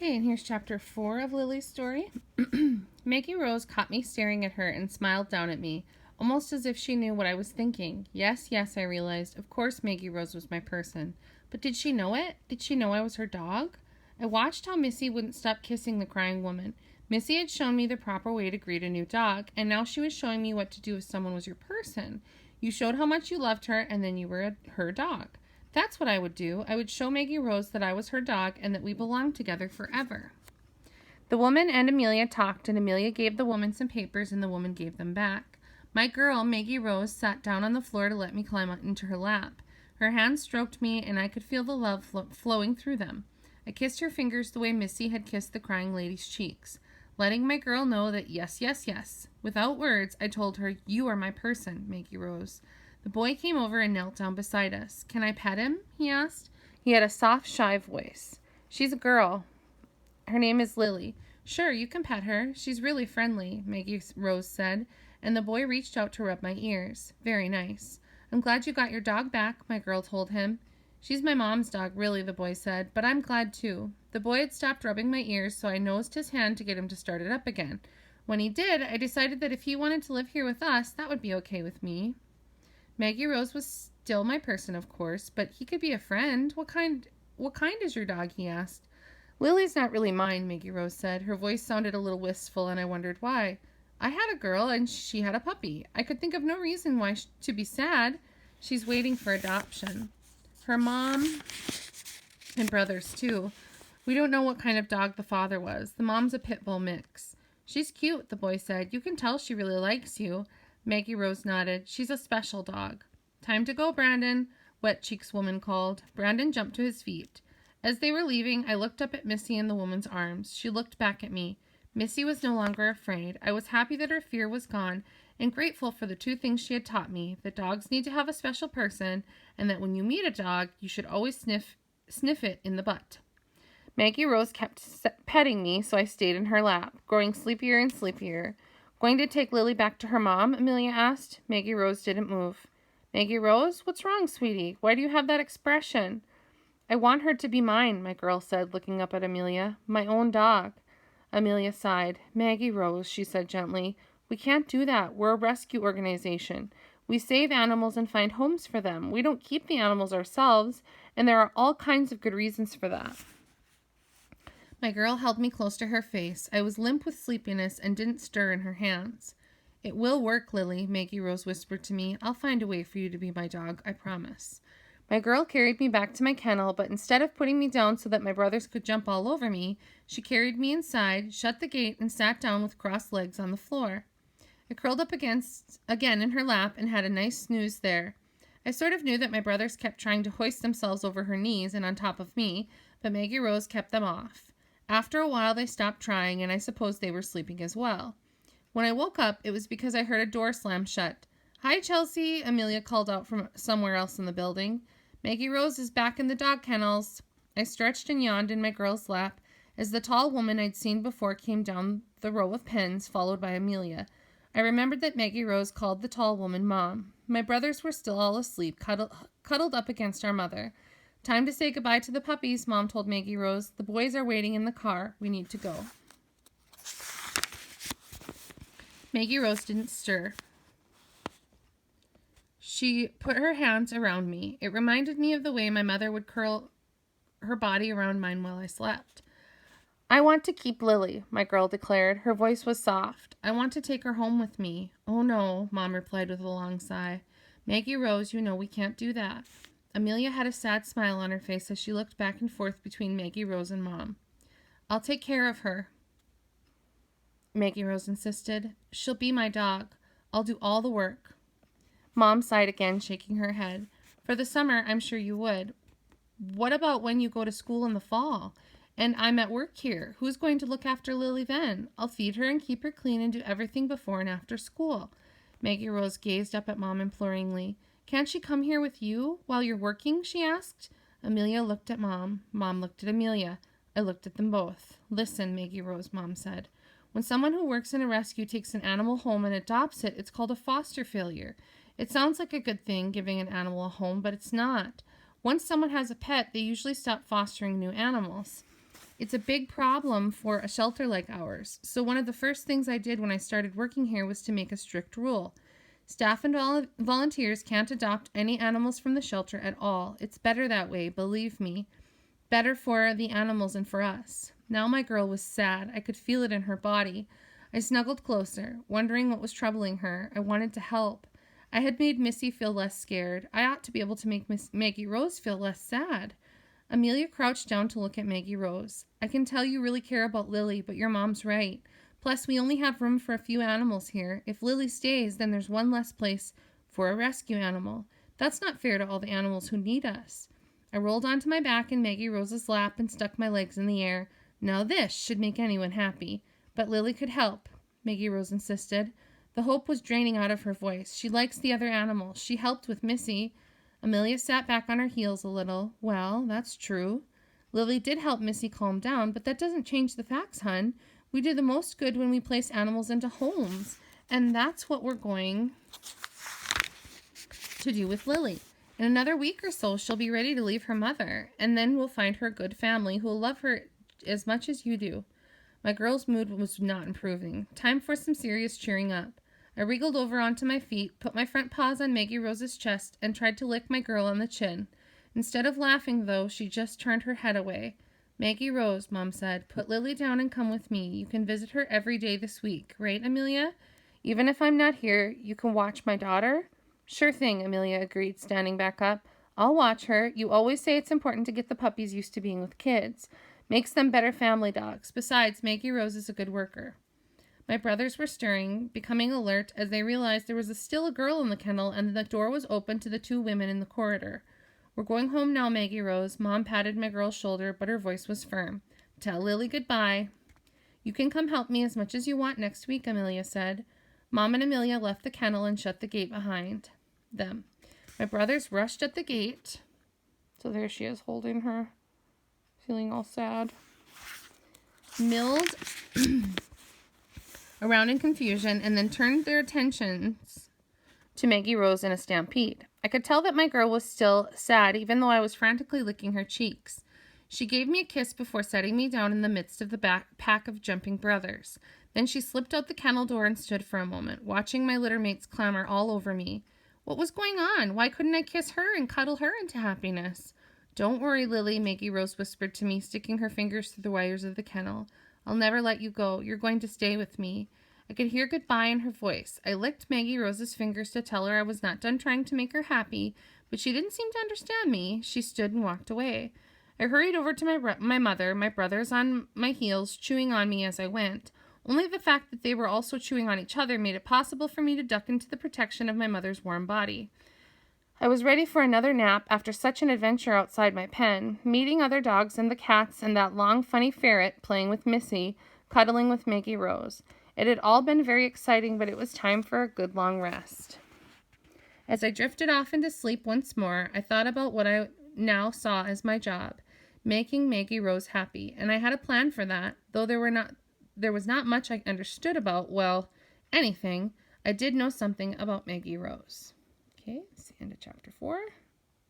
Okay, and here's chapter 4 of Lily's story. Maggie Rose caught me staring at her and smiled down at me, almost as if she knew what I was thinking. Yes, I realized. Of course Maggie Rose was my person. But did she know it? Did she know I was her dog? I watched how Missy wouldn't stop kissing the crying woman. Missy had shown me the proper way to greet a new dog, and now she was showing me what to do if someone was your person. You showed how much you loved her, and then you were her dog. That's what I would do. I would show Maggie Rose that I was her dog and that we belonged together forever. The woman and Amelia talked, and Amelia gave the woman some papers, and the woman gave them back. My girl, Maggie Rose, sat down on the floor to let me climb into her lap. Her hands stroked me, and I could feel the love flowing through them. I kissed her fingers the way Missy had kissed the crying lady's cheeks, letting my girl know that yes. Without words, I told her, "You are my person, Maggie Rose." The boy came over and knelt down beside us. "Can I pet him?" he asked. He had a soft, shy voice. "She's a girl. Her name is Lily." "Sure, you can pet her. She's really friendly," Maggie Rose said, and the boy reached out to rub my ears. "Very nice." "I'm glad you got your dog back," my girl told him. "She's my mom's dog, really," the boy said, "but I'm glad too." The boy had stopped rubbing my ears, so I nosed his hand to get him to start it up again. When he did, I decided that if he wanted to live here with us, that would be okay with me. Maggie Rose was still my person, of course, but he could be a friend. What kind is your dog?" he asked. "Lily's not really mine," Maggie Rose said. Her voice sounded a little wistful, and I wondered why. "I had a girl, and she had a puppy. I could think of no reason why to be sad. She's waiting for adoption. Her mom and brothers, too. We don't know what kind of dog the father was. The mom's a pit bull mix." "She's cute," the boy said. "You can tell she really likes you." Maggie Rose nodded. "She's a special dog." "Time to go, Brandon," Wet Cheeks woman called. Brandon jumped to his feet. As they were leaving, I looked up at Missy in the woman's arms. She looked back at me. Missy was no longer afraid. I was happy that her fear was gone and grateful for the two things she had taught me, that dogs need to have a special person, and that when you meet a dog, you should always sniff it in the butt. Maggie Rose kept petting me, so I stayed in her lap, growing sleepier and sleepier. "Going to take Lily back to her mom?" Amelia asked. Maggie Rose didn't move. "Maggie Rose, what's wrong, sweetie? Why do you have that expression?" "I want her to be mine," my girl said, looking up at Amelia. "My own dog." Amelia sighed. "Maggie Rose," she said gently, "we can't do that. We're a rescue organization. We save animals and find homes for them. We don't keep the animals ourselves, and there are all kinds of good reasons for that." My girl held me close to her face. I was limp with sleepiness and didn't stir in her hands. "It will work, Lily," Maggie Rose whispered to me. "I'll find a way for you to be my dog, I promise." My girl carried me back to my kennel, but instead of putting me down so that my brothers could jump all over me, she carried me inside, shut the gate, and sat down with crossed legs on the floor. I curled up again in her lap and had a nice snooze there. I sort of knew that my brothers kept trying to hoist themselves over her knees and on top of me, but Maggie Rose kept them off. After a while, they stopped trying, and I suppose they were sleeping as well. When I woke up, it was because I heard a door slam shut. "Hi, Chelsea," Amelia called out from somewhere else in the building. "Maggie Rose is back in the dog kennels." I stretched and yawned in my girl's lap as the tall woman I'd seen before came down the row of pens, followed by Amelia. I remembered that Maggie Rose called the tall woman Mom. My brothers were still all asleep, cuddled up against our mother. "Time to say goodbye to the puppies," Mom told Maggie Rose. "The boys are waiting in the car. We need to go." Maggie Rose didn't stir. She put her hands around me. It reminded me of the way my mother would curl her body around mine while I slept. "I want to keep Lily," my girl declared. Her voice was soft. "I want to take her home with me." "Oh, no," Mom replied with a long sigh. "Maggie Rose, you know we can't do that." Amelia had a sad smile on her face as she looked back and forth between Maggie Rose and Mom. "I'll take care of her," Maggie Rose insisted. "She'll be my dog. I'll do all the work." Mom sighed again, shaking her head. "For the summer, I'm sure you would. What about when you go to school in the fall? And I'm at work here. Who's going to look after Lily then? I'll feed her and keep her clean and do everything before and after school." Maggie Rose gazed up at Mom imploringly. "Can't she come here with you while you're working?" she asked. Amelia looked at Mom. Mom looked at Amelia. I looked at them both. "Listen, Maggie Rose," Mom said. "When someone who works in a rescue takes an animal home and adopts it, it's called a foster failure. It sounds like a good thing, giving an animal a home, but it's not. Once someone has a pet, they usually stop fostering new animals. It's a big problem for a shelter like ours. So one of the first things I did when I started working here was to make a strict rule. Staff and volunteers can't adopt any animals from the shelter at all. It's better that way, believe me. Better for the animals and for us. Now my girl was sad. I could feel it in her body. I snuggled closer, wondering what was troubling her. I wanted to help. I had made Missy feel less scared. I ought to be able to make Maggie Rose feel less sad. Amelia crouched down to look at Maggie Rose. I can tell you really care about Lily, but your mom's right. Plus, we only have room for a few animals here. If Lily stays, then there's one less place for a rescue animal. That's not fair to all the animals who need us. I rolled onto my back in Maggie Rose's lap and stuck my legs in the air. Now this should make anyone happy. But Lily could help, Maggie Rose insisted. The hope was draining out of her voice. She likes the other animals. She helped with Missy. Amelia sat back on her heels a little. Well, that's true. Lily did help Missy calm down, but that doesn't change the facts, hun. We do the most good when we place animals into homes. And that's what we're going to do with Lily. In another week or so, she'll be ready to leave her mother, and then we'll find her a good family who'll love her as much as you do. My girl's mood was not improving. Time for some serious cheering up. I wriggled over onto my feet, put my front paws on Maggie Rose's chest, and tried to lick my girl on the chin. Instead of laughing, though, she just turned her head away. Maggie Rose, Mom said, put Lily down and come with me. You can visit her every day this week. Right, Amelia? Even if I'm not here, you can watch my daughter? Sure thing, Amelia agreed, standing back up. I'll watch her. You always say it's important to get the puppies used to being with kids. Makes them better family dogs. Besides, Maggie Rose is a good worker. My brothers were stirring, becoming alert as they realized there was still a girl in the kennel and the door was open to the two women in the corridor. We're going home now, Maggie Rose. Mom patted my girl's shoulder, but her voice was firm. Tell Lily goodbye. You can come help me as much as you want next week, Amelia said. Mom and Amelia left the kennel and shut the gate behind them. My brothers rushed at the gate. So there she is, holding her, feeling all sad. Milled around in confusion and then turned their attentions to Maggie Rose in a stampede. I could tell that my girl was still sad, even though I was frantically licking her cheeks. She gave me a kiss before setting me down in the midst of the pack of jumping brothers. Then she slipped out the kennel door and stood for a moment, watching my litter mates clamor all over me. What was going on? Why couldn't I kiss her and cuddle her into happiness? Don't worry, Lily, Maggie Rose whispered to me, sticking her fingers through the wires of the kennel. I'll never let you go. You're going to stay with me. I could hear goodbye in her voice. I licked Maggie Rose's fingers to tell her I was not done trying to make her happy, but she didn't seem to understand me. She stood and walked away. I hurried over to my mother, my brothers on my heels, chewing on me as I went. Only the fact that they were also chewing on each other made it possible for me to duck into the protection of my mother's warm body. I was ready for another nap after such an adventure outside my pen, meeting other dogs and the cats and that long, funny ferret playing with Missy, cuddling with Maggie Rose. It had all been very exciting, but it was time for a good long rest. As I drifted off into sleep once more, I thought about what I now saw as my job, making Maggie Rose happy, and I had a plan for that, though there was not much I understood about, well, anything. I did know something about Maggie Rose. Okay, that's the end of chapter 4.